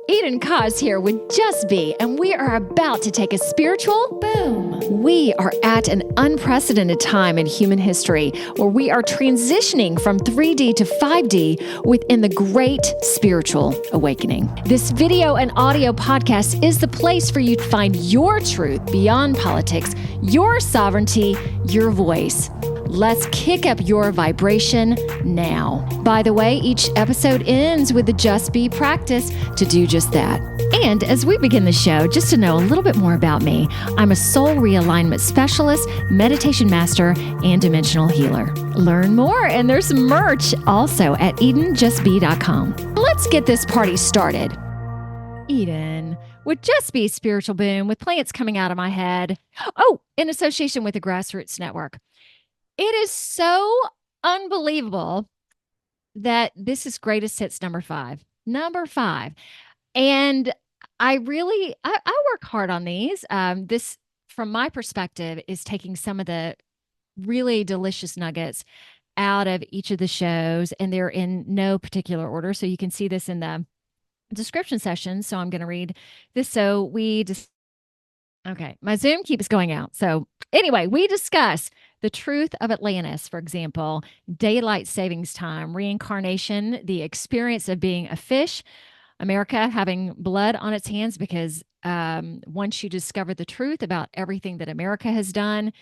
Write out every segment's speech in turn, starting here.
Eden Cause here with Just Be, and we are about to take a spiritual boom. We are at an unprecedented time in human history where we are transitioning from 3D to 5D within the great spiritual awakening. This video and audio podcast is the place for you to find your truth beyond politics, your sovereignty, your voice. Let's kick up your vibration now. By the way, each episode ends with the Just Be practice to do just that. And as we begin the show, just to know a little bit more about me, I'm a soul realignment specialist, meditation master, and dimensional healer. Learn more, and there's merch also at EdenJustBe.com. Let's get this party started. Eden, with Just Be Spiritual Boom, with plants coming out of my head. Oh, in association with the Grassroots Network. It is so unbelievable that this is Greatest Hits number 5. Number 5. And I work hard on these. This, from my perspective, is taking some of the really delicious nuggets out of each of the shows, and they're in no particular order. So you can see this in the description section. So I'm going to read this. So okay, my Zoom keeps going out. So anyway, we discuss the truth of Atlantis, for example, daylight savings time, reincarnation, the experience of being a fish, America having blood on its hands because once you discover the truth about everything that America has done,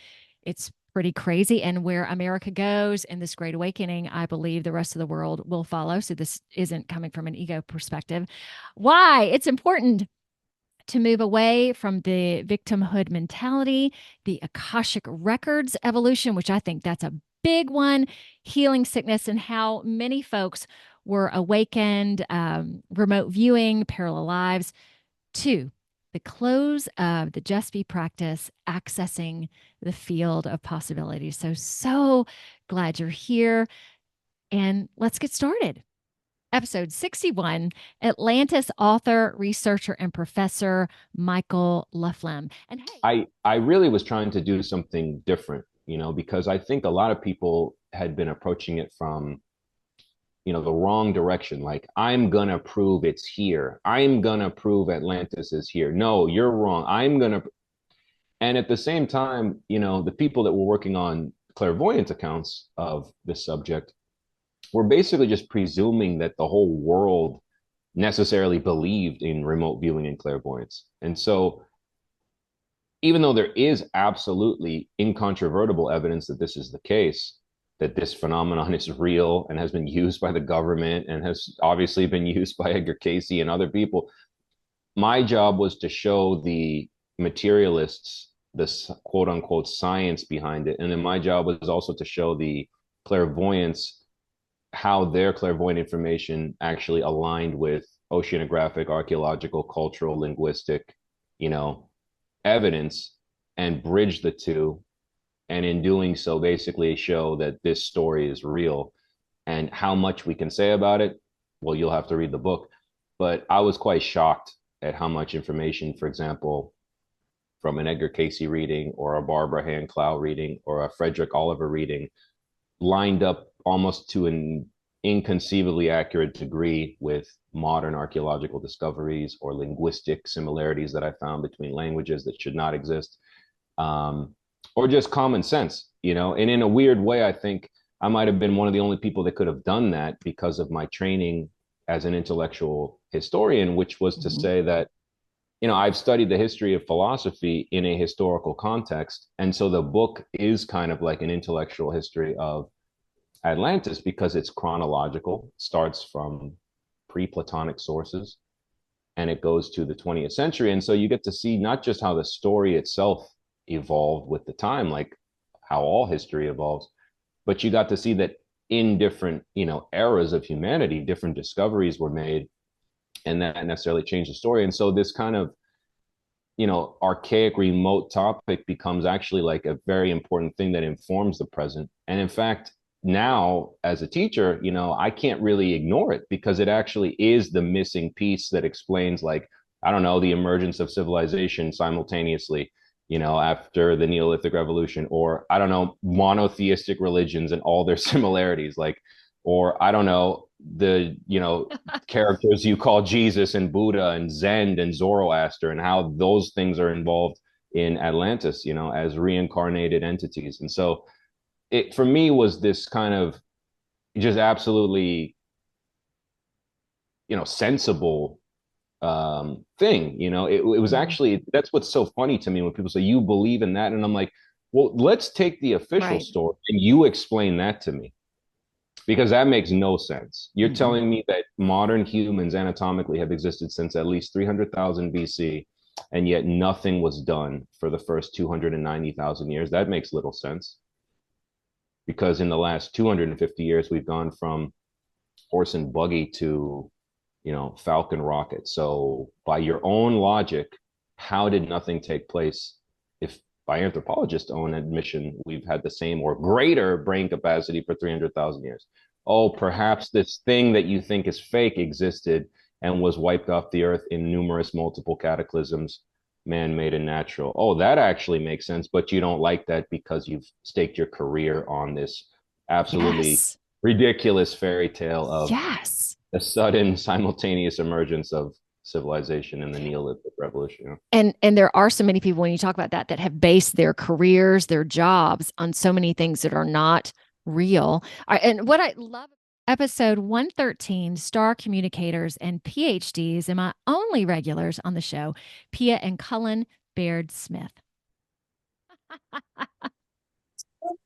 it's pretty crazy. And where America goes in this great awakening, I believe the rest of the world will follow. So this isn't coming from an ego perspective. Why it's important to move away from the victimhood mentality, the Akashic Records evolution, which I think that's a big one, healing sickness, and how many folks were awakened, remote viewing, parallel lives, to the close of the Just Be practice, accessing the field of possibilities. So glad you're here, and let's get started. Episode 61, Atlantis author, researcher, and professor Michael Flem. And hey, I really was trying to do something different, because I think a lot of people had been approaching it from, the wrong direction. Like, I'm going to prove it's here. I'm going to prove Atlantis is here. No, you're wrong. And at the same time, the people that were working on clairvoyant accounts of this subject, we're basically just presuming that the whole world necessarily believed in remote viewing and clairvoyance. And so, even though there is absolutely incontrovertible evidence that this is the case, that this phenomenon is real and has been used by the government and has obviously been used by Edgar Cayce and other people, my job was to show the materialists this quote unquote science behind it. And then my job was also to show the clairvoyants how their clairvoyant information actually aligned with oceanographic, archaeological, cultural, linguistic, evidence, and bridge the two. And in doing so, basically show that this story is real. And how much we can say about it, well, you'll have to read the book. But I was quite shocked at how much information, for example, from an Edgar Cayce reading or a Barbara Hand Clow reading or a Frederick Oliver reading lined up almost to an inconceivably accurate degree with modern archaeological discoveries or linguistic similarities that I found between languages that should not exist, or just common sense, and in a weird way, I think I might have been one of the only people that could have done that because of my training as an intellectual historian, which was to say that, I've studied the history of philosophy in a historical context. And so the book is kind of like an intellectual history of Atlantis because it's chronological, starts from pre-Platonic sources, and it goes to the 20th century. And so you get to see not just how the story itself evolved with the time, like how all history evolves, but you got to see that in different, eras of humanity, different discoveries were made, and that necessarily changed the story. And so this kind of, archaic remote topic becomes actually like a very important thing that informs the present. And in fact, now as a teacher, I can't really ignore it because it actually is the missing piece that explains, like, I don't know, the emergence of civilization simultaneously, after the Neolithic Revolution, or I don't know, monotheistic religions and all their similarities. Like, or I don't know, the, characters you call Jesus and Buddha and Zen and Zoroaster, and how those things are involved in Atlantis, as reincarnated entities. And so it, for me, was this kind of just absolutely, sensible thing. It was actually, that's what's so funny to me when people say, you believe in that. And I'm like, well, let's take the official story and you explain that to me, because that makes no sense. You're telling me that modern humans anatomically have existed since at least 300,000 BC, and yet nothing was done for the first 290,000 years. That makes little sense, because in the last 250 years, we've gone from horse and buggy to, Falcon rocket. So by your own logic, how did nothing take place if, by anthropologists' own admission, we've had the same or greater brain capacity for 300,000 years? Oh, perhaps this thing that you think is fake existed and was wiped off the earth in numerous multiple cataclysms, man-made and natural. Oh, that actually makes sense, but you don't like that because you've staked your career on this absolutely ridiculous fairy tale of the sudden simultaneous emergence of civilization in the Neolithic Revolution. And there are so many people, when you talk about that have based their careers, their jobs on so many things that are not real. And what I love, episode 113, Star Communicators and PhDs, and my only regulars on the show, Pia and Cullen Baird Smith.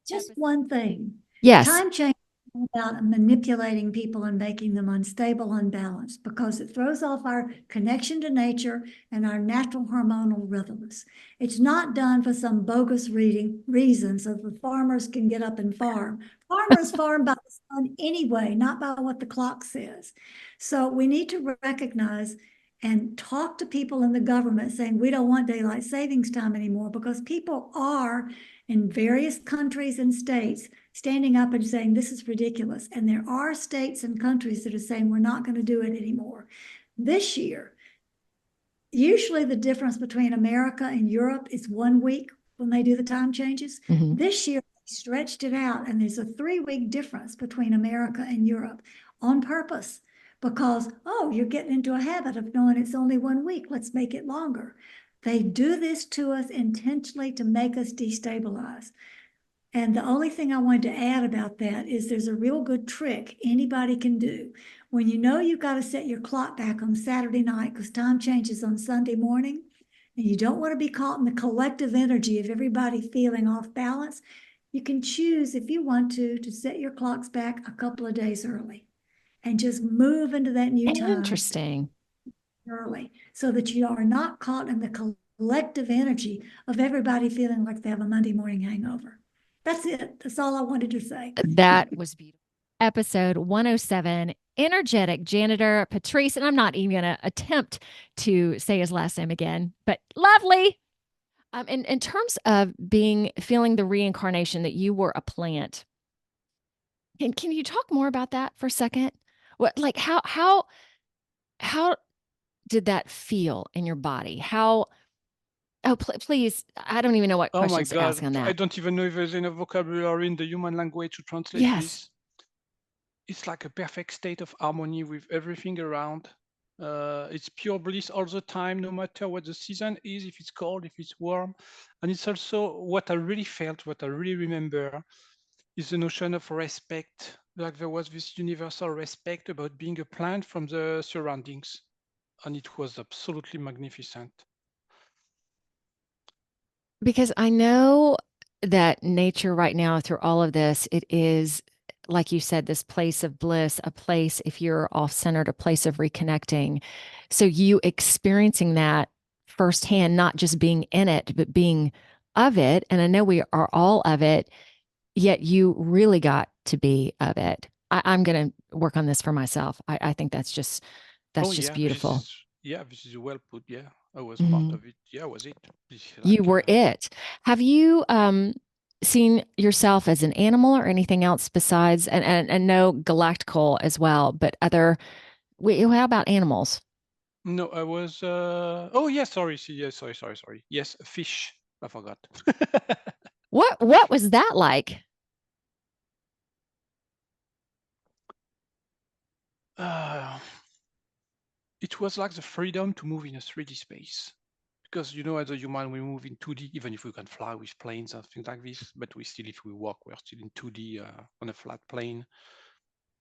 Just one thing. Yes. Time change is about manipulating people and making them unstable, unbalanced, because it throws off our connection to nature and our natural hormonal rhythms. It's not done for some bogus reason so the farmers can get up and farm. Farmers farm by the sun anyway, not by what the clock says. So we need to recognize and talk to people in the government saying we don't want daylight savings time anymore, because people are in various countries and states standing up and saying this is ridiculous. And there are states and countries that are saying we're not going to do it anymore. This year, usually the difference between America and Europe is 1 week when they do the time changes. This year, they stretched it out, and there's a 3-week difference between America and Europe on purpose, because, oh, you're getting into a habit of knowing it's only 1 week. Let's make it longer. They do this to us intentionally to make us destabilize. And the only thing I wanted to add about that is there's a real good trick anybody can do. When you know you've got to set your clock back on Saturday night because time changes on Sunday morning, and you don't want to be caught in the collective energy of everybody feeling off balance, you can choose, if you want to set your clocks back a couple of days early and just move into that new time. Interesting. Early, so that you are not caught in the collective energy of everybody feeling like they have a Monday morning hangover. That's it. That's all I wanted to say. That was beautiful. Episode 107, energetic janitor Patrice, and I'm not even going to attempt to say his last name again, but lovely. In terms of feeling the reincarnation that you were a plant, can you talk more about that for a second? What, like, how did that feel in your body? Please, I don't even know what questions to ask on that. I don't even know if there's enough vocabulary in the human language to translate this. It's like a perfect state of harmony with everything around. It's pure bliss all the time, no matter what the season is, if it's cold, if it's warm. And it's also what I really felt, what I really remember, is the notion of respect. Like there was this universal respect about being a plant from the surroundings. And it was absolutely magnificent. Because I know that nature right now, through all of this, it is, like you said, this place of bliss, a place, if you're off-centered, a place of reconnecting. So you experiencing that firsthand, not just being in it, but being of it. And I know we are all of it, yet you really got to be of it. I'm going to work on this for myself. I think that's just beautiful. This is well put. Yeah, I was part of it. Yeah, was it? You were it. Have you seen yourself as an animal or anything else besides, and no galactical as well, but other, how about animals? No, I was, oh yeah, sorry. Yes, a fish. I forgot. What was that like? It was like the freedom to move in a 3D space. Because, as a human, we move in 2D, even if we can fly with planes and things like this, but if we walk, we're still in 2D on a flat plane.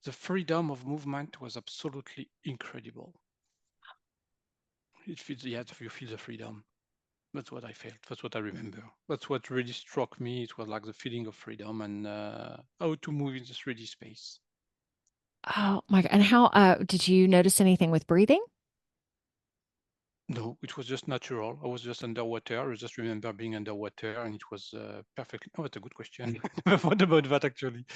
The freedom of movement was absolutely incredible. You feel the freedom. That's what I felt. That's what I remember. That's what really struck me. It was like the feeling of freedom and how to move in the 3D space. Oh my God. And how did you notice anything with breathing? No, it was just natural. I was just underwater. I just remember being underwater and it was perfectly. Oh, that's a good question. What about that actually?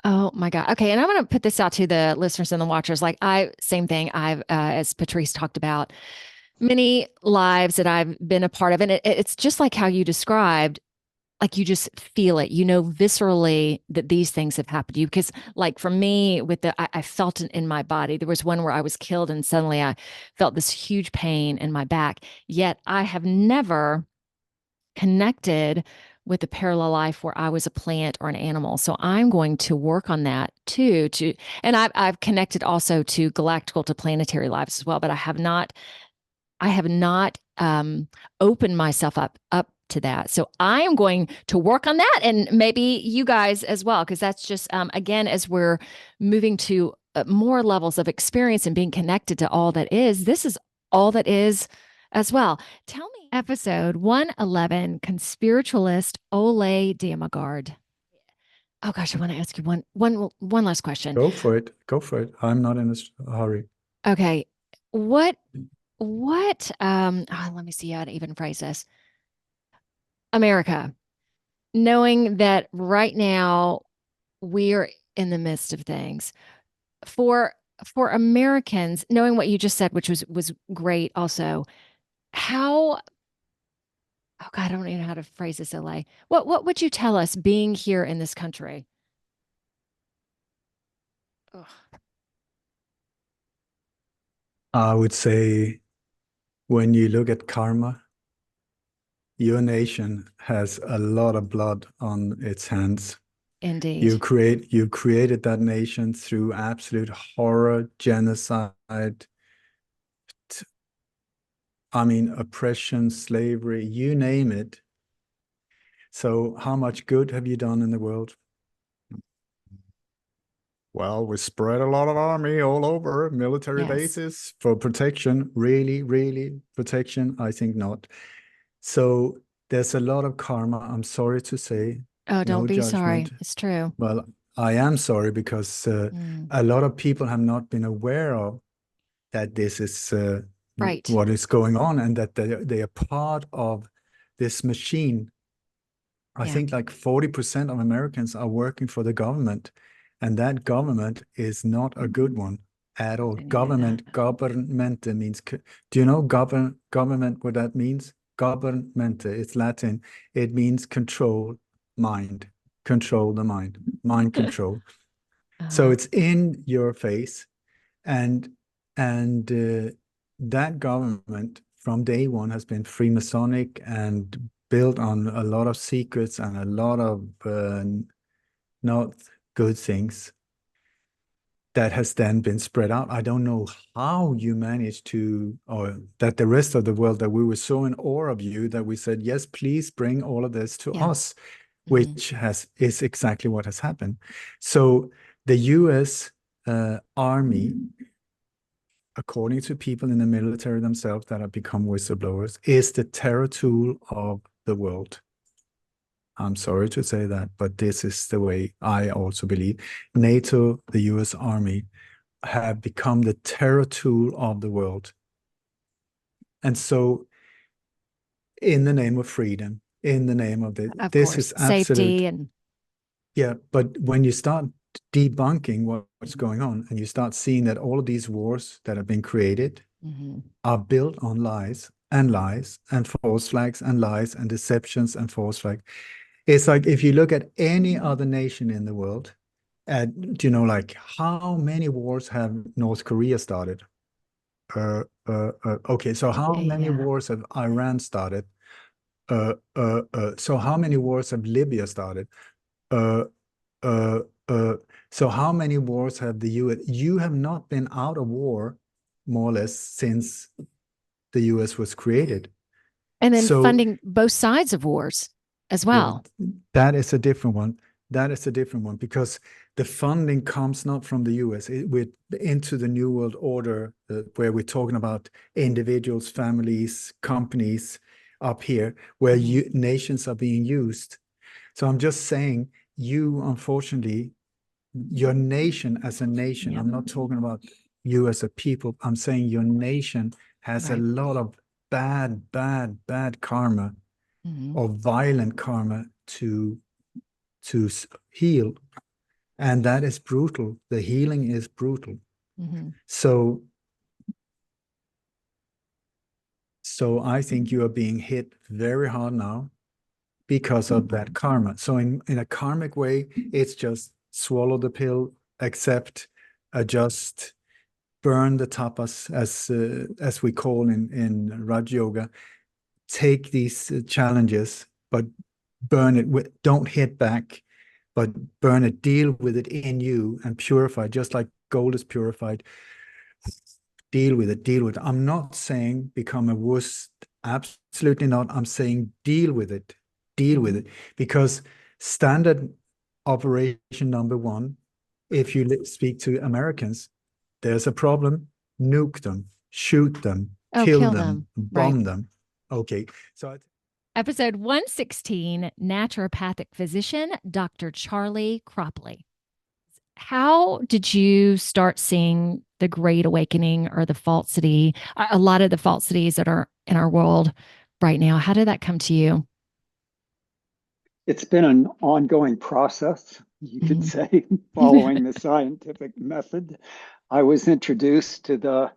Oh my God. Okay. And I'm going to put this out to the listeners and the watchers. Like same thing. I've, as Patrice talked about, many lives that I've been a part of. And it's just like how you described, like you just feel it, viscerally that these things have happened to you. Because like for me I felt it in my body. There was one where I was killed and suddenly I felt this huge pain in my back. Yet I have never connected with a parallel life where I was a plant or an animal. So I'm going to work on that too. And I've connected also to galactical, to planetary lives as well, but I have not opened myself up to that. So I am going to work on that, and maybe you guys as well, because that's just again, as we're moving to more levels of experience and being connected to all that is, this is all that is as well. Tell me, episode 111, Con-Spiritualist Ole Dammegard. Oh gosh, I want to ask you one last question. Go for it. I'm not in a hurry. Okay. What let me see how to even phrase this. America, knowing that right now we are in the midst of things, for Americans, knowing what you just said, which was great also, how, oh God, I don't even know how to phrase this, LA. What would you tell us being here in this country? Ugh. I would say when you look at karma, your nation has a lot of blood on its hands. Indeed. You created that nation through absolute horror, genocide, oppression, slavery, you name it. So how much good have you done in the world? Well, we spread a lot of army all over, military bases for protection. Really, really protection? I think not. So there's a lot of karma, I'm sorry to say. Oh, don't be sorry. It's true. Well, I am sorry because a lot of people have not been aware of that this is right. What is going on, and that they are part of this machine. I think like 40% of Americans are working for the government, and that government is not a good one at all. Government means, do you know government, what that means? Government, it's Latin. It means control mind, control the mind control. So it's in your face, and that government from day one has been Freemasonic and built on a lot of secrets and a lot of not good things that has then been spread out. I don't know how you managed to, or that the rest of the world, that we were so in awe of you that we said, yes, please bring all of this to us, which is exactly what has happened. So the US Army, according to people in the military themselves that have become whistleblowers, is the terror tool of the world. I'm sorry to say that, but this is the way I also believe. NATO, the US Army, have become the terror tool of the world. And so, in the name of freedom, in the name of this is absolute safety and but when you start debunking what's going on, and you start seeing that all of these wars that have been created are built on lies and false flags and lies and deceptions and false flags. It's like if you look at any other nation in the world, do you know, like, how many wars have North Korea started? Okay, so how many wars have Iran started? So how many wars have Libya started? So how many wars have the US? You have not been out of war, more or less, since the US was created. And then funding both sides of wars as well. Yeah, that is a different one. That is a different one, because the funding comes not from the US. We're into the New World Order, where we're talking about individuals, families, companies up here, where nations are being used. So I'm just saying, you, unfortunately, your nation as a nation, I'm not talking about you as a people, I'm saying your nation has a lot of bad karma or violent karma to heal. And that is brutal. The healing is brutal. So I think you are being hit very hard now because of that karma. So in a karmic way, it's just swallow the pill, accept, adjust, burn the tapas, as we call in Raj Yoga. Take these challenges, but burn it. Don't hit back, but burn it. Deal with it in you and purify, just like gold is purified. Deal with it. Deal with it. I'm not saying become a wuss. Absolutely not. I'm saying deal with it. Deal with it, because standard operation number one, if you speak to Americans, there's a problem, nuke them, shoot them, kill them, bomb them. Okay, so episode 116, naturopathic physician Dr. Charley Cropley. How did you start seeing the Great Awakening or the falsity, a lot of the falsities that are in our world right now? How did that come to you? It's been an ongoing process, you could say, following the scientific method. I was introduced to the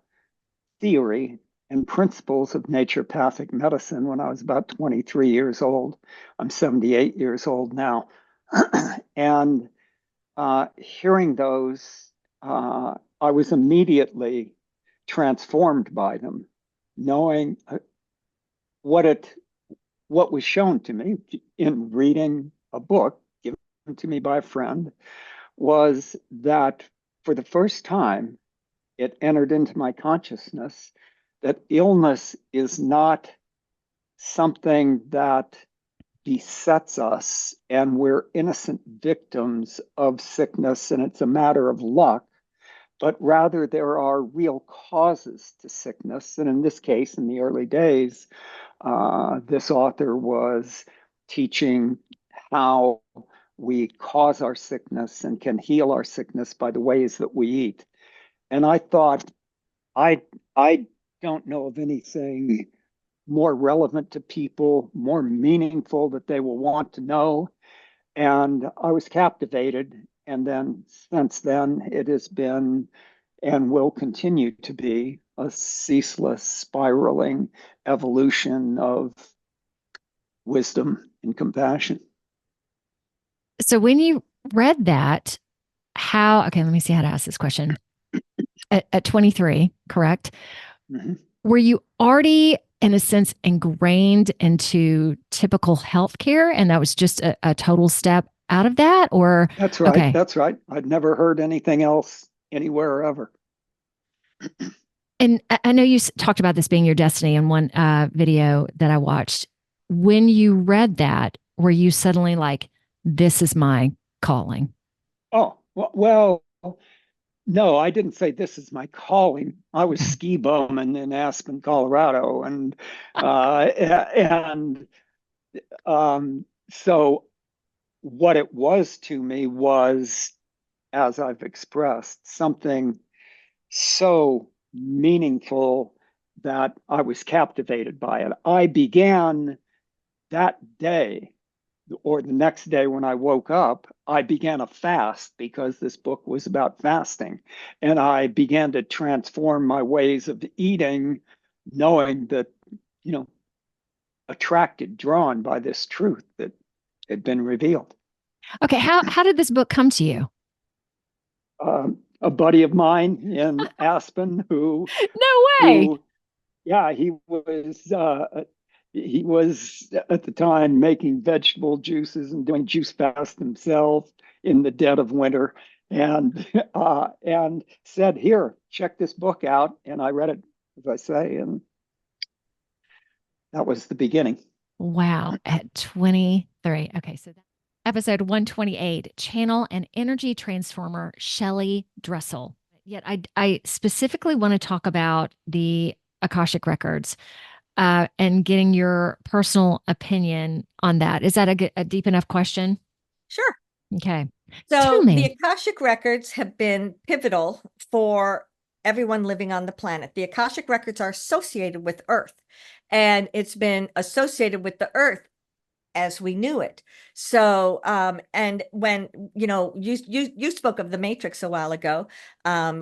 theory and principles of naturopathic medicine when I was about 23 years old. I'm 78 years old now. And hearing those, I was immediately transformed by them, knowing what was shown to me in reading a book given to me by a friend was that for the first time, it entered into my consciousness that illness is not something that besets us and we're innocent victims of sickness and it's a matter of luck, but rather there are real causes to sickness. And in this case, in the early days, this author was teaching how we cause our sickness and can heal our sickness by the ways that we eat. And I thought, I don't know of anything more relevant to people, more meaningful that they will want to know. And I was captivated. And then since then, it has been and will continue to be a ceaseless spiraling evolution of wisdom and compassion. So when you read that, okay, let me see how to ask this question. At 23, correct? Were you already, in a sense, ingrained into typical healthcare, and that was just a total step out of that? Or that's right. Okay. That's right. I'd never heard anything else anywhere ever. And I know you talked about this being your destiny in one video that I watched. When you read that, were you suddenly like, this is my calling? Oh, well, no, I didn't say this is my calling. I was SpBOOM in Aspen, Colorado. So what it was to me was, as I've expressed, something so meaningful that I was captivated by it. I began that day, or the next day when I woke up, I began a fast because this book was about fasting. And I began to transform my ways of eating, knowing that, attracted, drawn by this truth that had been revealed. Okay, how did this book come to you? A buddy of mine in Aspen who... No way! He was at the time making vegetable juices and doing juice fast himself in the dead of winter. and said, "Here, check this book out." And I read it, as I say, and that was the beginning. Wow. At 23. Okay. So that's episode 128, Channel and Energy Transformer, Shelly Dressel. Yet I specifically want to talk about the Akashic Records and getting your personal opinion on that. Is that a deep enough question? Sure. Okay. So Tell me. the Akashic Records have been pivotal for everyone living on the planet. The Akashic Records are associated with Earth, and it's been associated with the Earth as we knew it. So, and when, you spoke of the Matrix a while ago,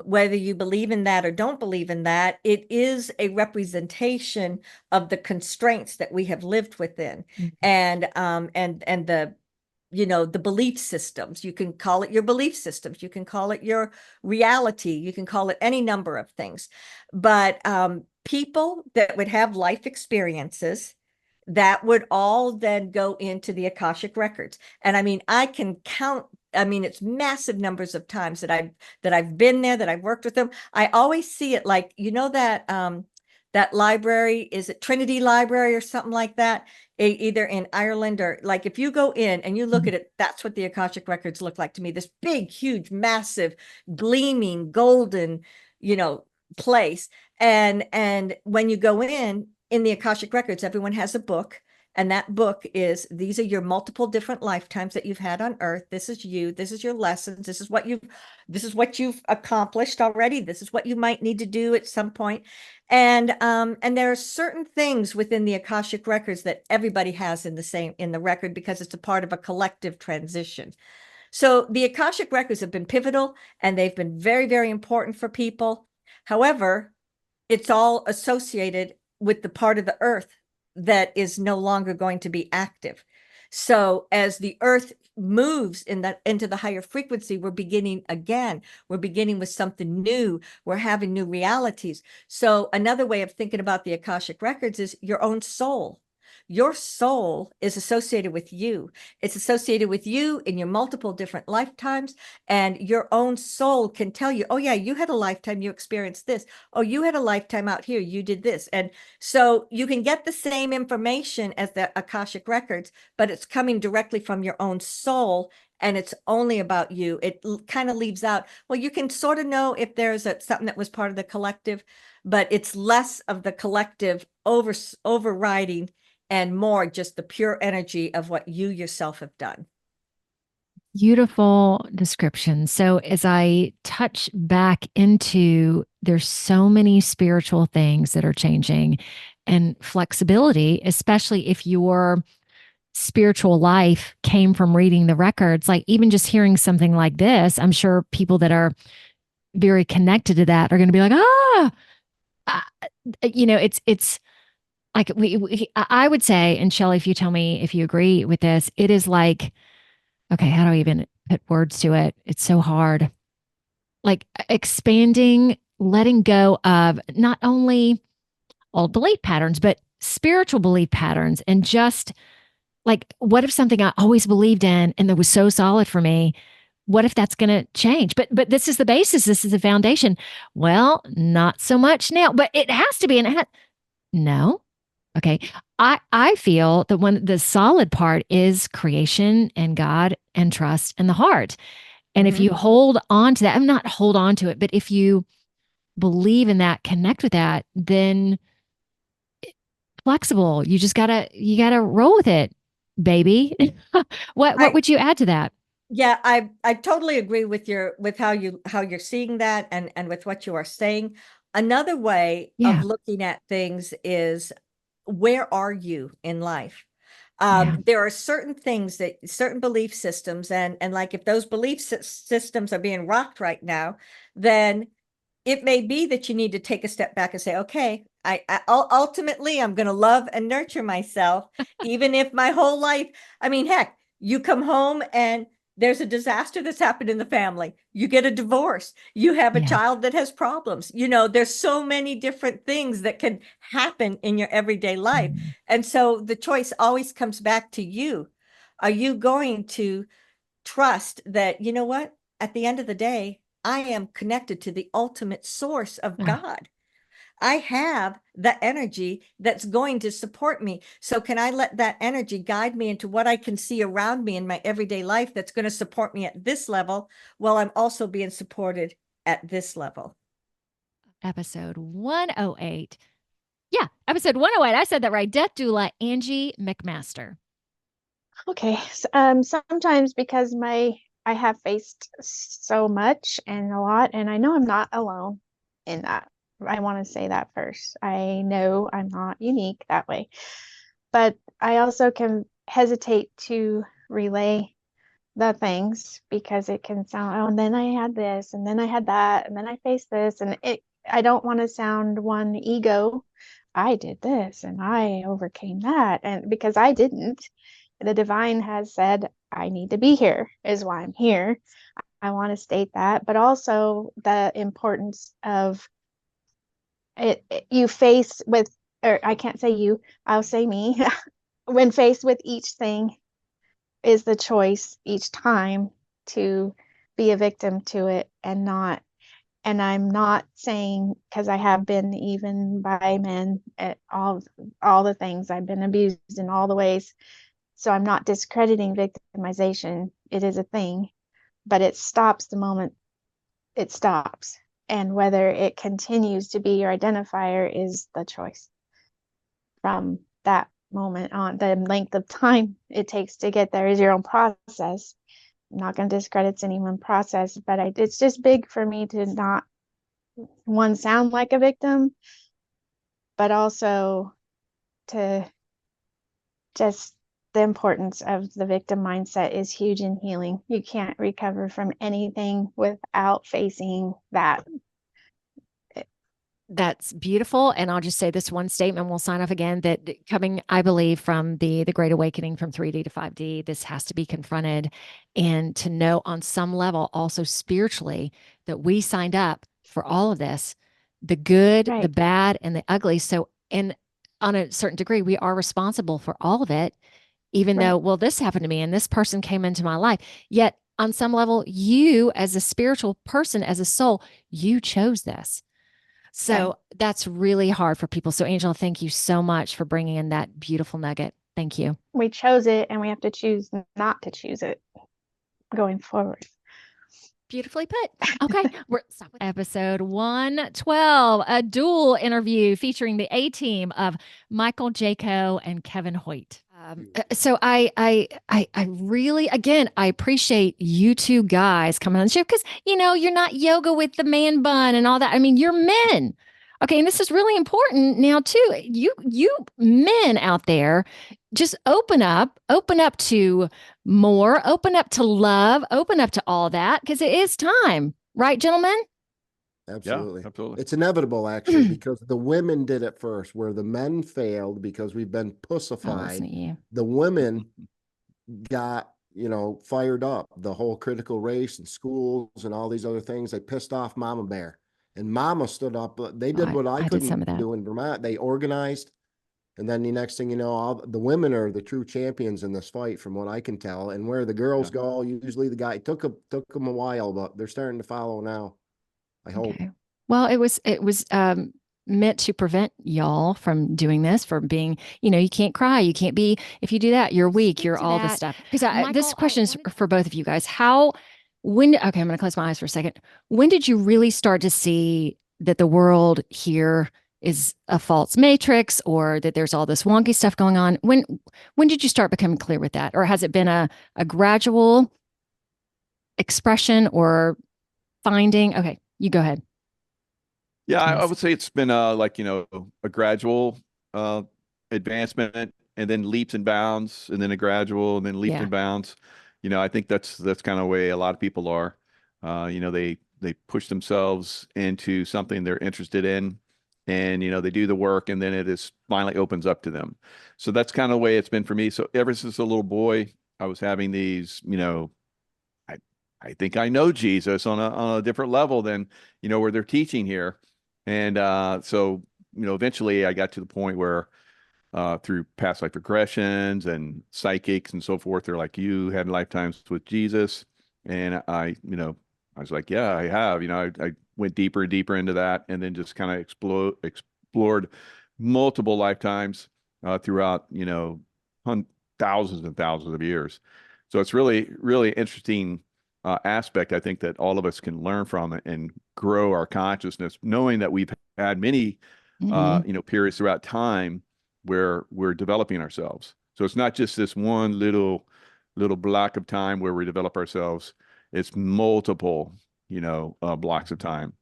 whether you believe in that or don't believe in that, it is a representation of the constraints that we have lived within. And the, the belief systems. You can call it your belief systems. You can call it your reality. You can call it any number of things. But people that would have life experiences, that would all then go into the Akashic Records. And I mean, I can count, it's massive numbers of times that I've been there, that I've worked with them. I always see it like, that library, is it Trinity Library or something like that? Either in Ireland, or like if you go in and you look at it, that's what the Akashic Records look like to me. This big, huge, massive, gleaming, golden, place. And when you go in the Akashic Records, everyone has a book. And that book is, these are your multiple different lifetimes that you've had on Earth. This is you. This is your lessons. This is what you've accomplished already. This is what you might need to do at some point. And there are certain things within the Akashic Records that everybody has in the record, because it's a part of a collective transition. So the Akashic Records have been pivotal, and they've been very, very important for people. However, it's all associated with the part of the Earth that is no longer going to be active. So as the Earth moves into the higher frequency, we're beginning again. We're beginning with something new. We're having new realities. So another way of thinking about the Akashic Records is your own soul. Your soul is associated with you. It's associated with you in your multiple different lifetimes, and your own soul can tell you, oh yeah, you had a lifetime, you experienced this. Oh, you had a lifetime out here, you did this. And so you can get the same information as the Akashic Records, but it's coming directly from your own soul, and it's only about you. It kind of leaves out, well, you can sort of know if there's something that was part of the collective, but it's less of the collective overriding and more just the pure energy of what you yourself have done. Beautiful description. So as I touch back into, there's so many spiritual things that are changing, and flexibility, especially if your spiritual life came from reading the records, like even just hearing something like this, I'm sure people that are very connected to that are going to be like, it's like I would say, and Shelly, if you tell me if you agree with this, it is like, okay, how do I even put words to it? It's so hard. Like expanding, letting go of not only old belief patterns, but spiritual belief patterns. And just like, what if something I always believed in and that was so solid for me, what if that's going to change? But this is the basis. This is the foundation. Well, not so much now, but it has to be. No. Okay. I feel that when the solid part is creation and God and trust and the heart. And if you hold on to that, I'm not hold on to it, but if you believe in that, connect with that, then flexible. You gotta roll with it, baby. What would you add to that? Yeah, I totally agree with how you're seeing that, and with what you are saying. Another way of looking at things is, where are you in life? There are certain things certain belief systems, and like if those belief systems are being rocked right now, then it may be that you need to take a step back and say, okay, I ultimately I'm going to love and nurture myself, even if my whole life, heck, you come home and there's a disaster that's happened in the family. You get a divorce. You have a child that has problems. There's so many different things that can happen in your everyday life. And so the choice always comes back to you. Are you going to trust that, you know what? at the end of the day, I am connected to the ultimate source of God. I have the energy that's going to support me. So can I let that energy guide me into what I can see around me in my everyday life that's going to support me at this level, while I'm also being supported at this level? Episode 108. Yeah, episode 108. I said that right. Death doula Angie McMaster. Okay. Sometimes because I have faced so much and a lot, and I know I'm not alone in that. I want to say that first. I know I'm not unique that way, but I also can hesitate to relay the things because it can sound, oh, and then I had this, and then I had that, and then I faced this, and I don't want to sound one ego. I did this and I overcame that, and because I didn't. The divine has said, I need to be here, is why I'm here. I want to state that, but also the importance of it. You face with, or I can't say you, I'll say me, when faced with each thing is the choice each time to be a victim to it and not. And I'm not saying, because I have been even by men at all the things, I've been abused in all the ways. So I'm not discrediting victimization. It is a thing, but it stops the moment it stops. And whether it continues to be your identifier is the choice. From that moment on, the length of time it takes to get there is your own process. I'm not going to discredit anyone's process, but it's just big for me to not, one, sound like a victim, but also to just, the importance of the victim mindset is huge in healing. You can't recover from anything without facing that. That's beautiful. And I'll just say this one statement, we'll sign off again, that coming, I believe, from the Great Awakening from 3D to 5D, this has to be confronted, and to know on some level also spiritually that we signed up for all of this, the good, Right. the bad, and the ugly. So, and on a certain degree, we are responsible for all of it, even though, well, this happened to me and this person came into my life. Yet on some level, you as a spiritual person, as a soul, you chose this. So that's really hard for people. So Angela, thank you so much for bringing in that beautiful nugget. Thank you. We chose it and we have to choose not to choose it going forward. Beautifully put. Okay. We're stop with episode 112, a dual interview featuring the A-team of Michael, Jaco, and Kevin Hoyt. So I really, again, I appreciate you two guys coming on the show because, you're not yoga with the man bun and all that. I mean, you're men. Okay. And this is really important now too. You men out there, just open up to more, open up to love, open up to all that, because it is time. Right, gentlemen? Absolutely. Yeah, absolutely. It's inevitable, actually, because the women did it first, where the men failed because we've been pussified. The women got, fired up. The whole critical race and schools and all these other things, they pissed off Mama Bear. And Mama stood up. They did what I couldn't do in Vermont. They organized. And then the next thing you know, all the women are the true champions in this fight, from what I can tell. And where the girls go, usually the guy took them a while, but they're starting to follow now. I hope. Okay. Well, it was meant to prevent y'all from doing this, from being, you can't cry, you can't be, if you do that, you're weak, you're all this stuff. Because this question is for both of you guys. Okay, I'm going to close my eyes for a second. When did you really start to see that the world here is a false matrix, or that there's all this wonky stuff going on? When did you start becoming clear with that? Or has it been a gradual expression or finding? Okay, you go ahead. Yeah, I would say it's been a gradual advancement, and then leaps and bounds, and then a gradual, and then leaps and bounds. I think that's kind of the way a lot of people are. They push themselves into something they're interested in, and they do the work, and then it is finally opens up to them. So that's kind of the way it's been for me. So ever since a little boy, I was having these, I think I know Jesus on a different level than, where they're teaching here. And so, eventually I got to the point where through past life regressions and psychics and so forth, they're like, you had lifetimes with Jesus. And I, I was like, yeah, I have. I went deeper and deeper into that, and then just kind of explored multiple lifetimes throughout, thousands and thousands of years. So it's really, really interesting aspect, I think, that all of us can learn from it and grow our consciousness, knowing that we've had many, periods throughout time where we're developing ourselves. So it's not just this one little block of time where we develop ourselves. It's multiple, blocks of time.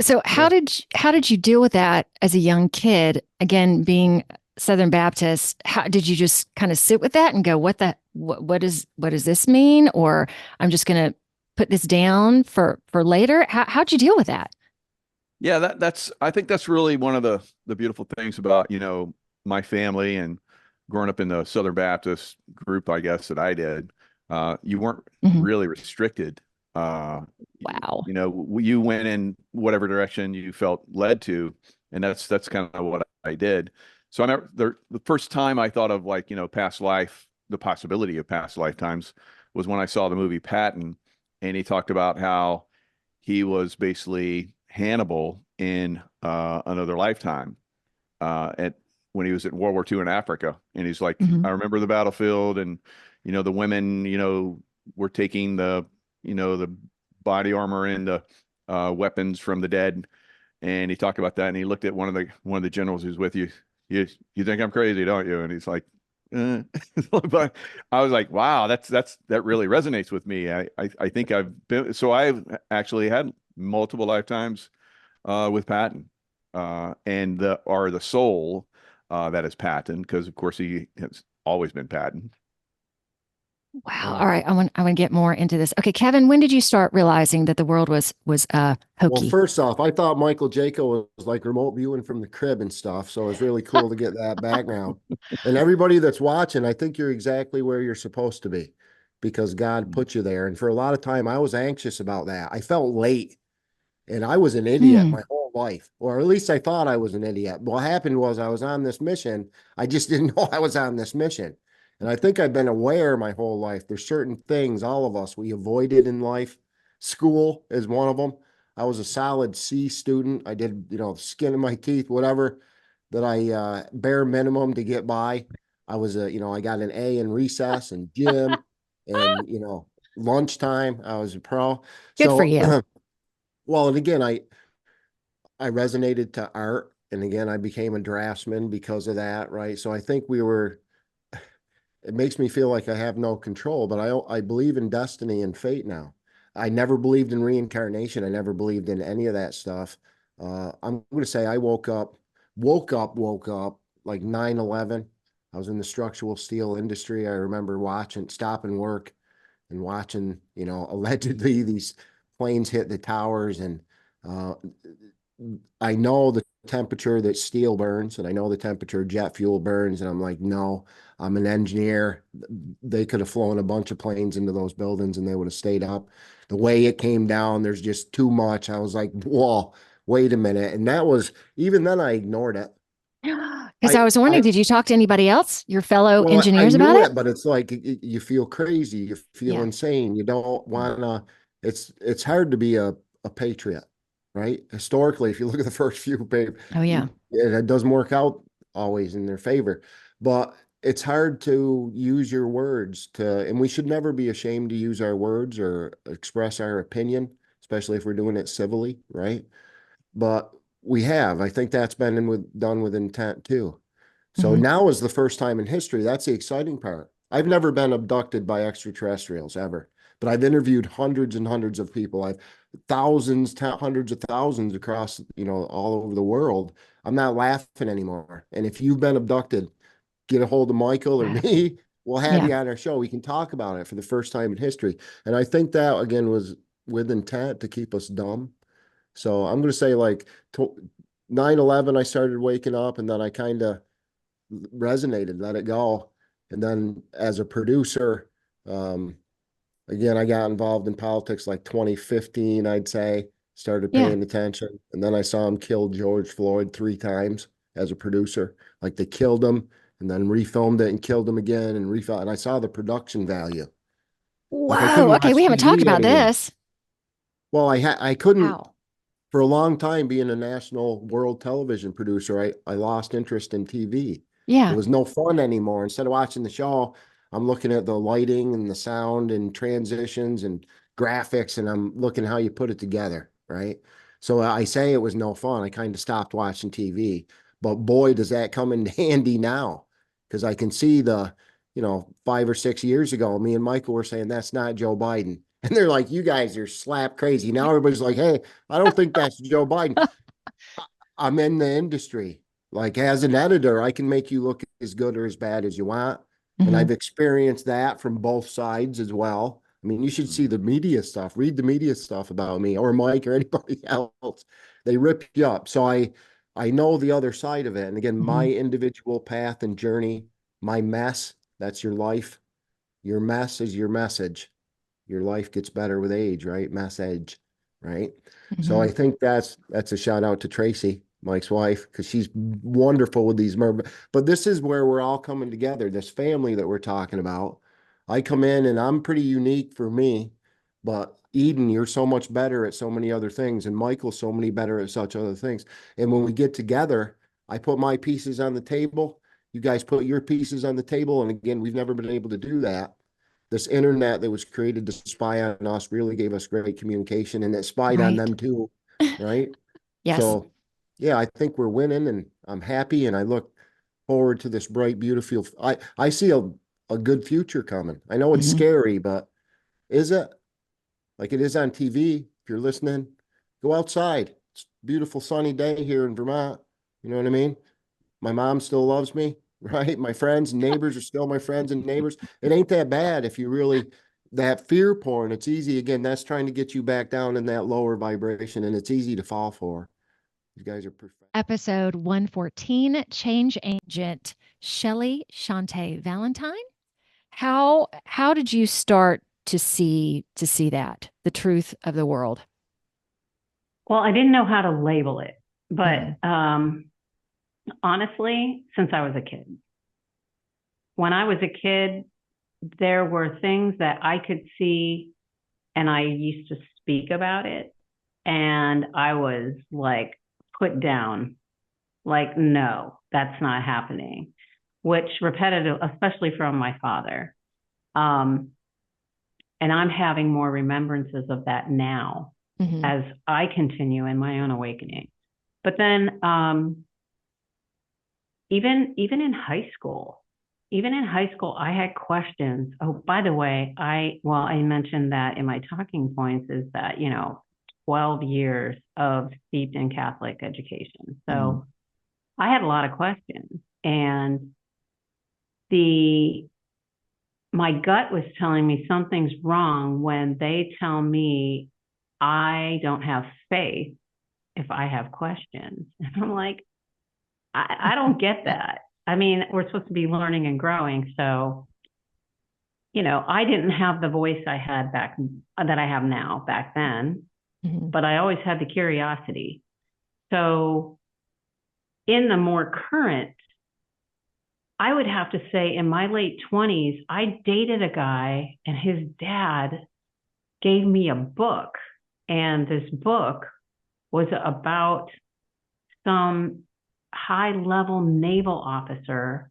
So how did you deal with that as a young kid? Again, being Southern Baptist, how did you just kind of sit with that and go, what does this mean? Or I'm just going to put this down for later. How'd you deal with that? Yeah, I think that's really one of the beautiful things about, my family and growing up in the Southern Baptist group, I guess, that I did. You weren't really restricted. Wow. You went in whatever direction you felt led to, and that's kind of what I did. So I remember the first time I thought of past life, the possibility of past lifetimes, was when I saw the movie Patton, and he talked about how he was basically Hannibal in another lifetime when he was at World War II in Africa. And he's like, I remember the battlefield, and the women were taking the body armor and the weapons from the dead. And he talked about that, and he looked at one of the generals who's with you. You think I'm crazy, don't you? And he's like, But I was like, wow, that really resonates with me. I think I've actually had multiple lifetimes with Patton and the soul that is Patton, because of course he has always been Patton. Wow. All right. I want to get more into this. Okay, Kevin, when did you start realizing that the world was hokey? Well, first off, I thought Michael Jaco was like remote viewing from the crib and stuff. So it's really cool to get that background. And everybody that's watching, I think you're exactly where you're supposed to be, because God put you there. And for a lot of time, I was anxious about that. I felt late, and I was an idiot my whole life, or at least I thought I was an idiot. What happened was I was on this mission. I just didn't know I was on this mission. And I think I've been aware my whole life. There's certain things, all of us, we avoided in life. School is one of them. I was a solid C student. I did, skin of my teeth, whatever that I bare minimum to get by. I was I got an A in recess and gym and, lunchtime. I was a pro. Good for you. Well, and again, I resonated to art. And again, I became a draftsman because of that, right? So I think it makes me feel like I have no control, but I believe in destiny and fate now. I never believed in reincarnation. I never believed in any of that stuff. I'm going to say I woke up like 9/11. I was in the structural steel industry. I remember stopping work and watching, allegedly these planes hit the towers. And I know the temperature that steel burns, and I know the temperature jet fuel burns. And I'm like, no, I'm an engineer. They could have flown a bunch of planes into those buildings and they would have stayed up. The way it came down, there's just too much. I was like, whoa, wait a minute. And even then I ignored it. Because I was wondering, did you talk to anybody else, your fellow engineers, about it? But it's like you feel crazy, you feel insane. You don't want to. It's hard to be a patriot, right? Historically, if you look at the first few papers, it doesn't work out always in their favor. But it's hard to use your words and we should never be ashamed to use our words or express our opinion, especially if we're doing it civilly, right? But I think that's been done with intent too. So now is the first time in history. That's the exciting part. I've never been abducted by extraterrestrials ever, but I've interviewed hundreds and hundreds of people. I've hundreds of thousands across, all over the world. I'm not laughing anymore. And if you've been abducted, get a hold of Michael or me. We'll have you on our show. We can talk about it for the first time in history. And I think that, again, was with intent to keep us dumb. So I'm going to say 9/11, I started waking up, and then I kind of resonated, let it go. And then as a producer, again, I got involved in politics like 2015, I'd say, started paying attention. And then I saw him kill George Floyd 3 times as a producer. Like they killed him and then refilmed it and killed him again and refilmed. And I saw the production value. Wow. Okay. We haven't talked about this. Well, I couldn't, How? for a long time, being a national world television producer, I lost interest in TV. Yeah. It was no fun anymore. Instead of watching the show, I'm looking at the lighting and the sound and transitions and graphics, and I'm looking how you put it together, right? So I say it was no fun. I kind of stopped watching TV. But boy, does that come in handy now, because I can see 5 or 6 years ago, me and Michael were saying that's not Joe Biden. And they're like, you guys are slap crazy. Now everybody's like, hey, I don't think that's Joe Biden. I'm in the industry. Like, as an editor, I can make you look as good or as bad as you want. And I've experienced that from both sides as well. I mean, you should see the media stuff, read the media stuff about me or Mike or anybody else. They rip you up. So I know the other side of it. And again, my individual path and journey, my mess, that's your life. Your mess is your message. Your life gets better with age, right? Message, right? So I think that's a shout out to Tracy, Mike's wife, because she's wonderful with these but this is where we're all coming together, this family that we're talking about. I come in and I'm pretty unique for me, but Eden, you're so much better at so many other things, and Michael's so many better at such other things. And when we get together, I put my pieces on the table, you guys put your pieces on the table, and again, we've never been able to do that. This internet that was created to spy on us really gave us great communication, and it spied on them too, right? Yes. So yeah, I think we're winning, and I'm happy, and I look forward to this bright, beautiful. I see a good future coming. I know it's scary, but is it? Like it is on TV. If you're listening, go outside. It's a beautiful sunny day here in Vermont. You know what I mean? My mom still loves me, right? My friends and neighbors are still my friends and neighbors. It ain't that bad if you really, that fear porn, it's easy. Again, that's trying to get you back down in that lower vibration, and it's easy to fall for. You guys are perfect. Episode 114, Change Agent Shelly Shante Valentine. How did you start to see that, the truth of the world? Well, I didn't know how to label it, but honestly, since I was a kid. When I was a kid, there were things that I could see, and I used to speak about it, and I was like put down, like, no, that's not happening, which repetitive, especially from my father. And I'm having more remembrances of that now as I continue in my own awakening. But then even in high school, I had questions. Oh, by the way, I mentioned that in my talking points is that, 12 years of steeped in Catholic education. So I had a lot of questions, and my gut was telling me something's wrong when they tell me I don't have faith if I have questions. And I'm like, I don't get that. I mean, we're supposed to be learning and growing. So, I didn't have the voice I had that I have now back then, but I always had the curiosity. So in the more current, I would have to say in my late 20s, I dated a guy and his dad gave me a book. And this book was about some high-level naval officer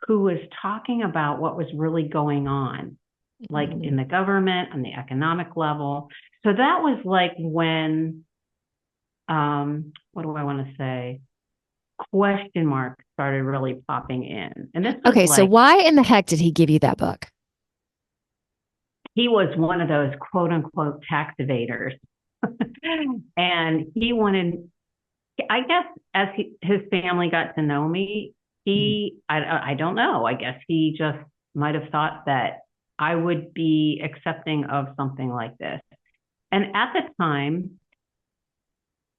who was talking about what was really going on, like in the government, on the economic level. So that was like when, what do I want to say? Question marks started really popping in. And this was okay, so why in the heck did he give you that book? He was one of those quote unquote tax evaders. And he wanted, I guess, as his family got to know me, I don't know, I guess he just might have thought that I would be accepting of something like this. And at the time,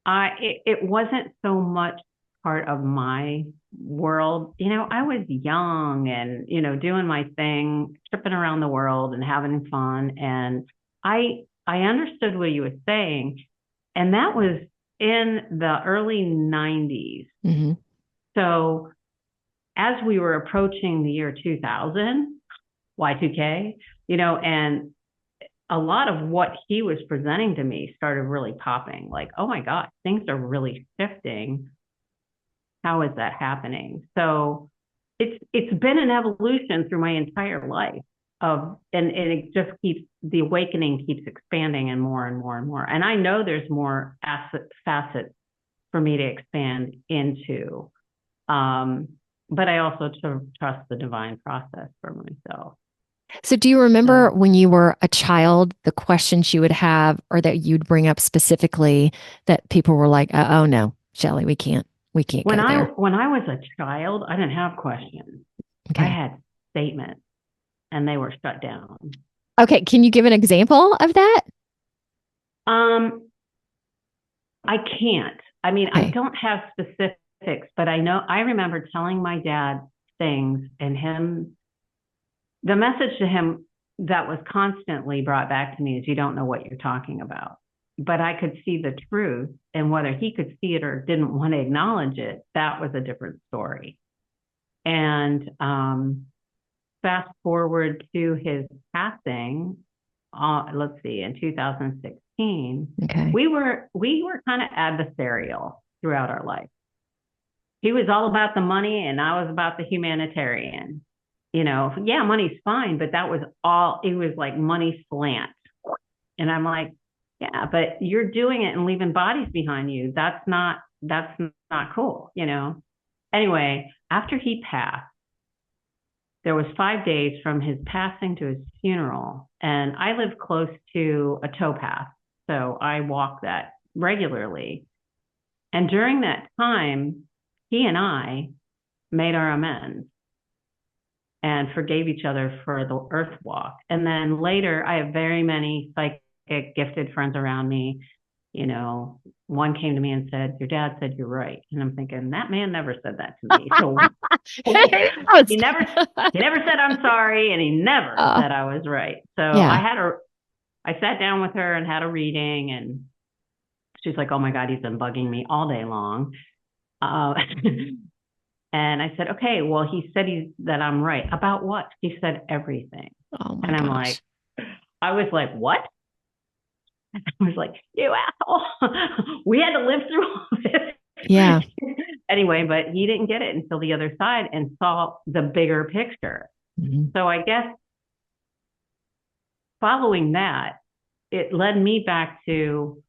it wasn't so much part of my world. I was young and, doing my thing, tripping around the world and having fun. And I understood what he was saying. And that was in the early 90s. So as we were approaching the year 2000, Y2K, and a lot of what he was presenting to me started really popping. Like, oh my God, things are really shifting. How is that happening? So it's been an evolution through my entire life and it just the awakening keeps expanding and more and more and more. And I know there's more facets for me to expand into. But I also trust the divine process for myself. So do you remember when you were a child, the questions you would have or that you'd bring up specifically that people were like, oh no, Shelly, we can't go there. When I was a child, I didn't have questions. Okay. I had statements and they were shut down. Okay. Can you give an example of that? I can't. I mean, Okay. I don't have specifics, but I remember telling my dad things and the message to him that was constantly brought back to me is you don't know what you're talking about. But I could see the truth, and whether he could see it or didn't want to acknowledge it, that was a different story. And fast forward to his passing, let's see, in 2016, okay. we were kind of adversarial throughout our life. He was all about the money and I was about the humanitarian. Yeah, money's fine, but it was like money slant. And I'm like, yeah, but you're doing it and leaving bodies behind you. That's not cool, Anyway, after he passed, there was 5 days from his passing to his funeral, and I live close to a towpath, so I walk that regularly. And during that time, he and I made our amends and forgave each other for the earth walk. And then later, I have very many psychic gifted friends around me. One came to me and said, your dad said you're right. And I'm thinking, that man never said that to me. So he never said I'm sorry, and he never said I was right. So yeah. I sat down with her and had a reading, and she's like, oh my God, he's been bugging me all day long. And I said, okay, well, he said that I'm right. About what? He said everything. Oh my and I'm gosh. I was like, what? I was like, you asshole. We had to live through all this. Yeah. Anyway, but he didn't get it until the other side and saw the bigger picture. Mm-hmm. So I guess following that, it led me back to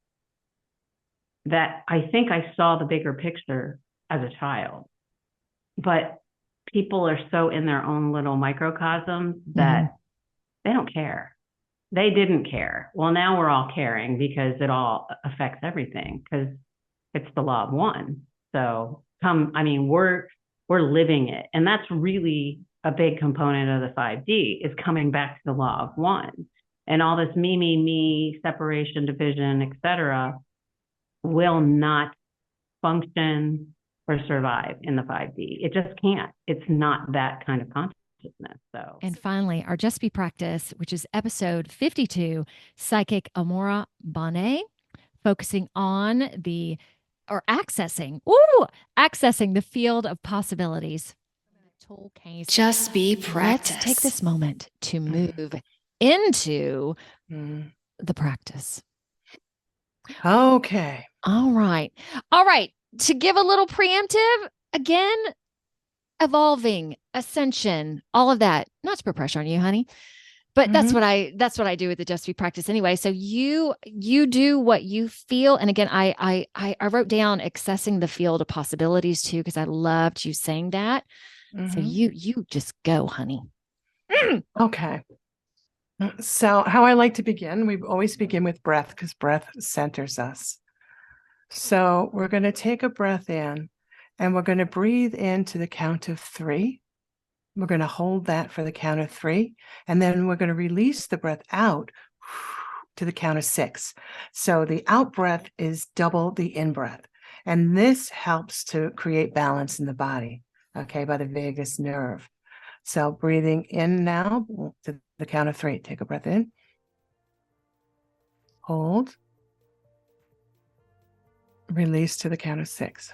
that I think I saw the bigger picture as a child. But people are so in their own little microcosms that they don't care. They didn't care. Well, now we're all caring because it all affects everything because it's the law of one. So we're living it. And that's really a big component of the 5D is coming back to the law of one. And all this me, separation, division, etc., will not function or survive in the 5D. It just can't. It's not that kind of consciousness. So, and finally, our Just Be practice, which is episode 52, Psychic Amora Bane, focusing on accessing the field of possibilities. Just Be practice. Let's take this moment to move into the practice. Okay. All right. To give a little preemptive, again, evolving, ascension, all of that. Not to put pressure on you, honey, but that's what I do with the Just Be practice anyway. So you do what you feel. And again, I wrote down accessing the field of possibilities too, because I loved you saying that. So you just go, honey. Okay. So how I like to begin, we always begin with breath because breath centers us. So we're going to take a breath in and we're going to breathe into the count of 3. We're going to hold that for the count of 3. And then we're going to release the breath out to the count of 6. So the out breath is double the in breath. And this helps to create balance in the body, okay, by the vagus nerve. So breathing in now to the count of 3. Take a breath in. Hold. Release to the count of 6.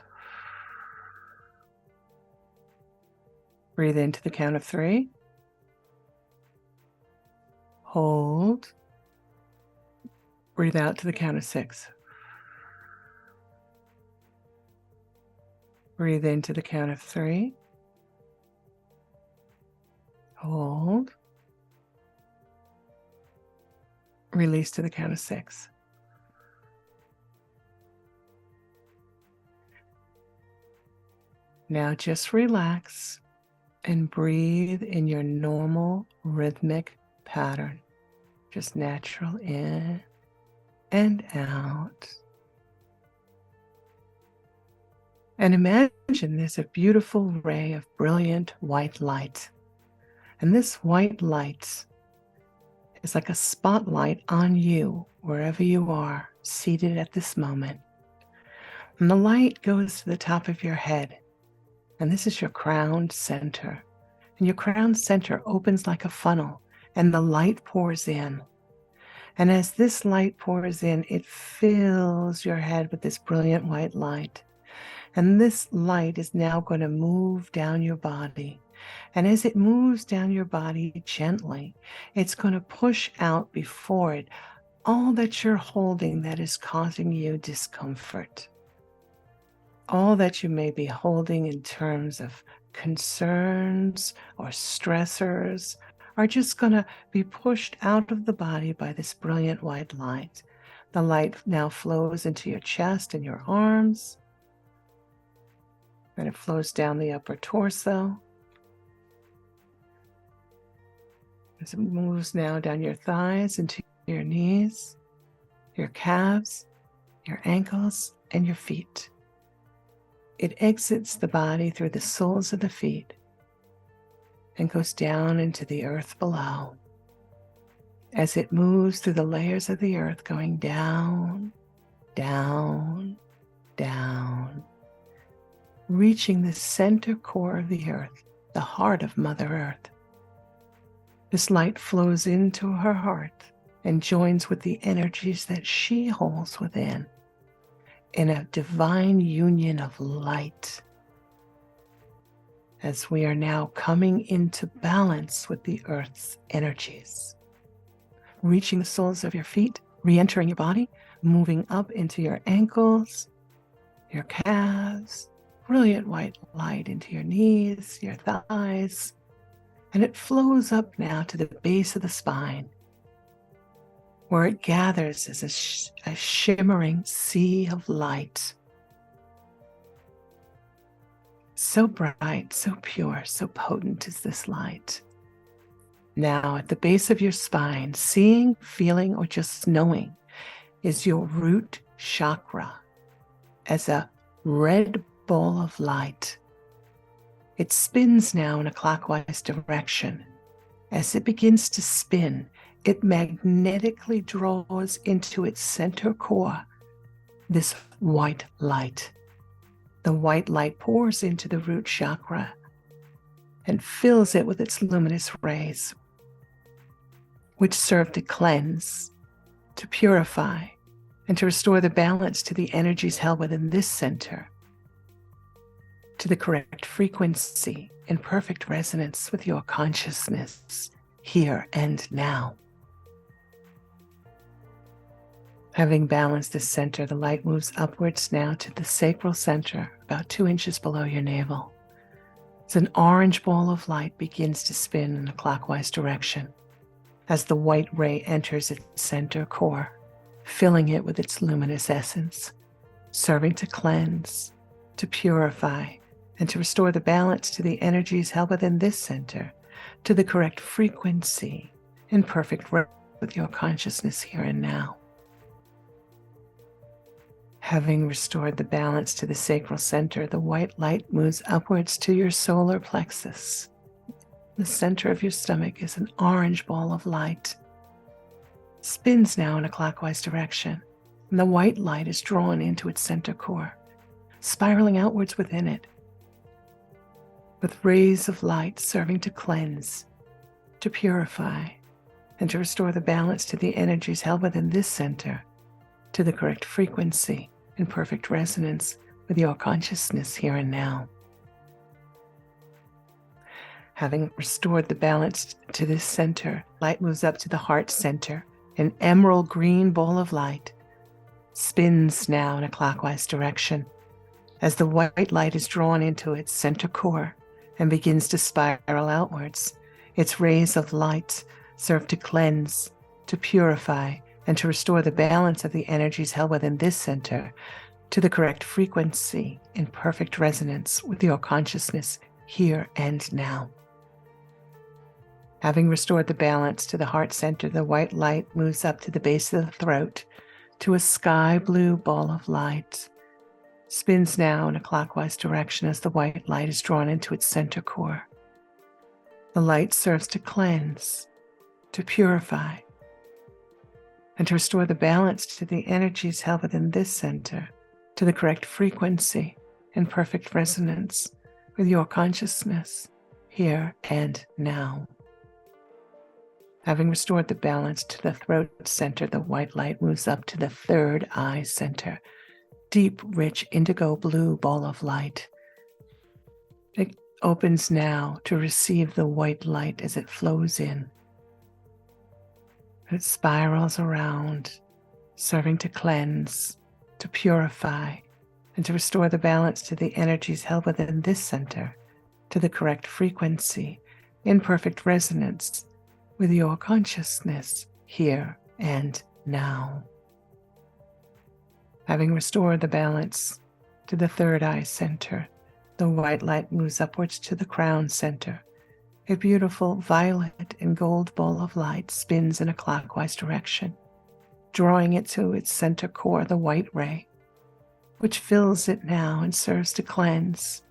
Breathe into the count of 3. Hold. Breathe out to the count of 6. Breathe into the count of 3. Hold. Release to the count of 6. Now just relax and breathe in your normal rhythmic pattern. Just natural in and out. And imagine there's a beautiful ray of brilliant white light. And this white light is like a spotlight on you, wherever you are, seated at this moment. And the light goes to the top of your head. And this is your crown center. And your crown center opens like a funnel, and the light pours in. And as this light pours in, it fills your head with this brilliant white light. And this light is now going to move down your body. And as it moves down your body gently, it's going to push out before it all that you're holding that is causing you discomfort. All that you may be holding in terms of concerns or stressors are just going to be pushed out of the body by this brilliant white light. The light now flows into your chest and your arms. And it flows down the upper torso. As it moves now down your thighs into your knees, your calves, your ankles, and your feet. It exits the body through the soles of the feet and goes down into the earth below. As it moves through the layers of the earth, going down, down, down, reaching the center core of the earth, the heart of Mother Earth. This light flows into her heart and joins with the energies that she holds within in a divine union of light. As we are now coming into balance with the earth's energies, reaching the soles of your feet, re-entering your body, moving up into your ankles, your calves, brilliant white light into your knees, your thighs, and it flows up now to the base of the spine, where it gathers as a shimmering sea of light. So bright, so pure, so potent is this light. Now, at the base of your spine, seeing, feeling, or just knowing is your root chakra as a red ball of light. It spins now in a clockwise direction. As it begins to spin, it magnetically draws into its center core this white light. The white light pours into the root chakra and fills it with its luminous rays, which serve to cleanse, to purify, and to restore the balance to the energies held within this center, to the correct frequency in perfect resonance with your consciousness here and now. Having balanced the center, the light moves upwards now to the sacral center, about 2 inches below your navel. As an orange ball of light begins to spin in a clockwise direction, as the white ray enters its center core, filling it with its luminous essence, serving to cleanse, to purify, and to restore the balance to the energies held within this center, to the correct frequency in perfect rhythm with your consciousness here and now. Having restored the balance to the sacral center, the white light moves upwards to your solar plexus. The center of your stomach is an orange ball of light. Spins now in a clockwise direction, and the white light is drawn into its center core, spiraling outwards within it, with rays of light serving to cleanse, to purify, and to restore the balance to the energies held within this center, to the correct frequency in perfect resonance with your consciousness here and now. Having restored the balance to this center, light moves up to the heart center, an emerald green ball of light, spins now in a clockwise direction as the white light is drawn into its center core and begins to spiral outwards. Its rays of light serve to cleanse, to purify, and to restore the balance of the energies held within this center to the correct frequency in perfect resonance with your consciousness here and now. Having restored the balance to the heart center, the white light moves up to the base of the throat to a sky blue ball of light, spins now in a clockwise direction as the white light is drawn into its center core. The light serves to cleanse, to purify, and to restore the balance to the energies held within this center to the correct frequency in perfect resonance with your consciousness here and now. Having restored the balance to the throat center, the white light moves up to the third eye center, deep, rich indigo blue ball of light. It opens now to receive the white light as it flows in. It spirals around, serving to cleanse, to purify, and to restore the balance to the energies held within this center to the correct frequency in perfect resonance with your consciousness here and now. Having restored the balance to the third eye center, the white light moves upwards to the crown center. A beautiful violet and gold ball of light spins in a clockwise direction, drawing it to its center core, the white ray, which fills it now and serves to cleanse,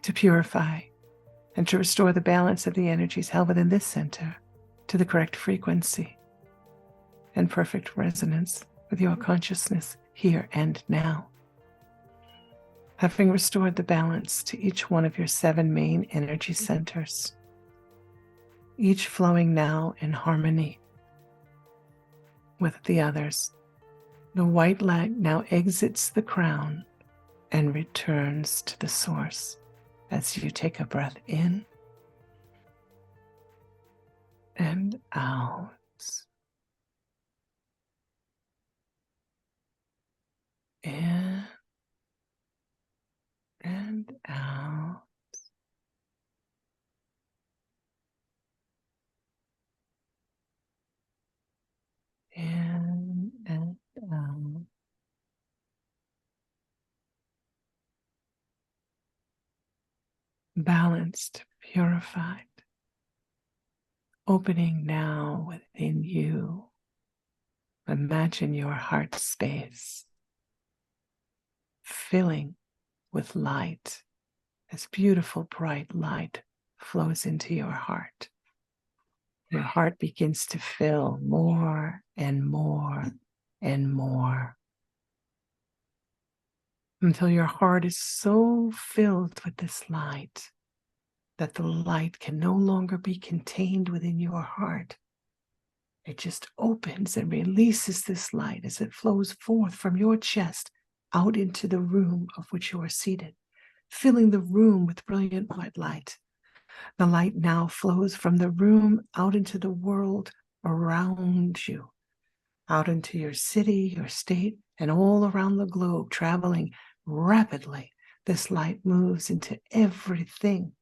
to purify, and to restore the balance of the energies held within this center to the correct frequency and perfect resonance with your consciousness here and now. Having restored the balance to each one of your 7 main energy centers, each flowing now in harmony with the others, the white light now exits the crown and returns to the source as you take a breath in and out. In and out. In and out. Balanced, purified, opening now within you. Imagine your heart space filling with light as beautiful bright light flows into your heart. Your heart begins to fill more and more and more until your heart is so filled with this light that the light can no longer be contained within your heart. It just opens and releases this light as it flows forth from your chest out into the room of which you are seated, filling the room with brilliant white light. The light now flows from the room out into the world around you, out into your city, your state, and all around the globe, traveling rapidly. This light moves into everything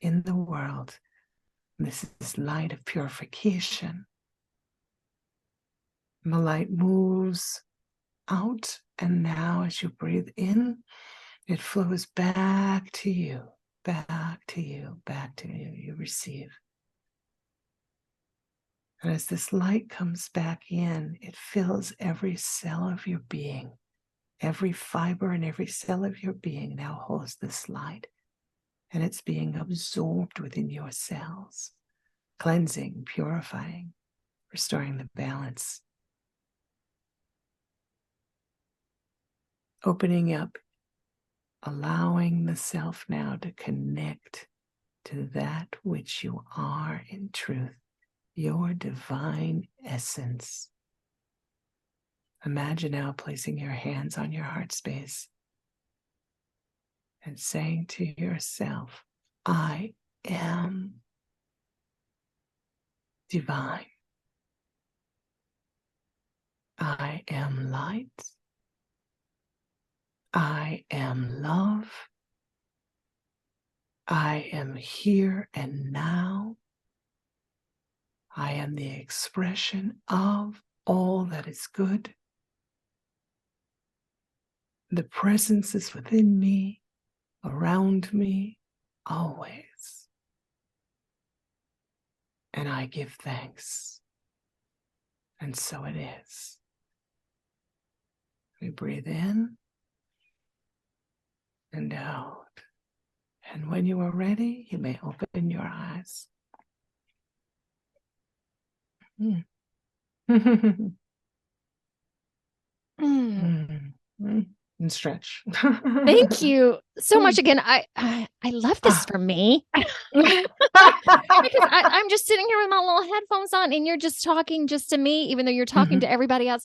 in the world. This is light of purification. The light moves out, and now as you breathe in, it flows back to you, back to you, back to you. You receive. And as this light comes back in, it fills every cell of your being. Every fiber and every cell of your being now holds this light, and it's being absorbed within your cells, cleansing, purifying, restoring the balance. Opening up, allowing the self now to connect to that which you are in truth, your divine essence. Imagine now placing your hands on your heart space and saying to yourself, I am divine. I am light. I am love. I am here and now. I am the expression of all that is good. The presence is within me, around me, always. And I give thanks. And so it is. We breathe in and out. And when you are ready, you may open your eyes. And stretch. Thank you so much again. I love this for me. Because I'm just sitting here with my little headphones on and you're just talking just to me, even though you're talking to everybody else.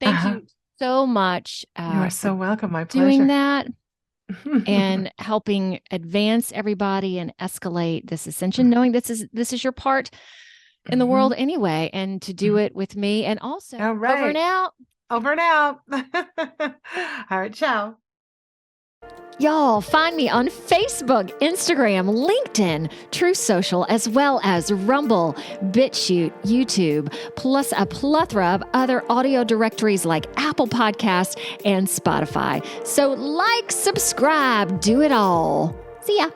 Thank you so much. You are so welcome. My pleasure. Doing that and helping advance everybody and escalate this ascension, knowing this is your part in the world anyway, and to do it with me. And also, all right. Over and out. Over and out. All right, ciao. Y'all find me on Facebook, Instagram, LinkedIn, Truth Social, as well as Rumble, BitChute, YouTube, plus a plethora of other audio directories like Apple Podcasts and Spotify. So like, subscribe, do it all. See ya.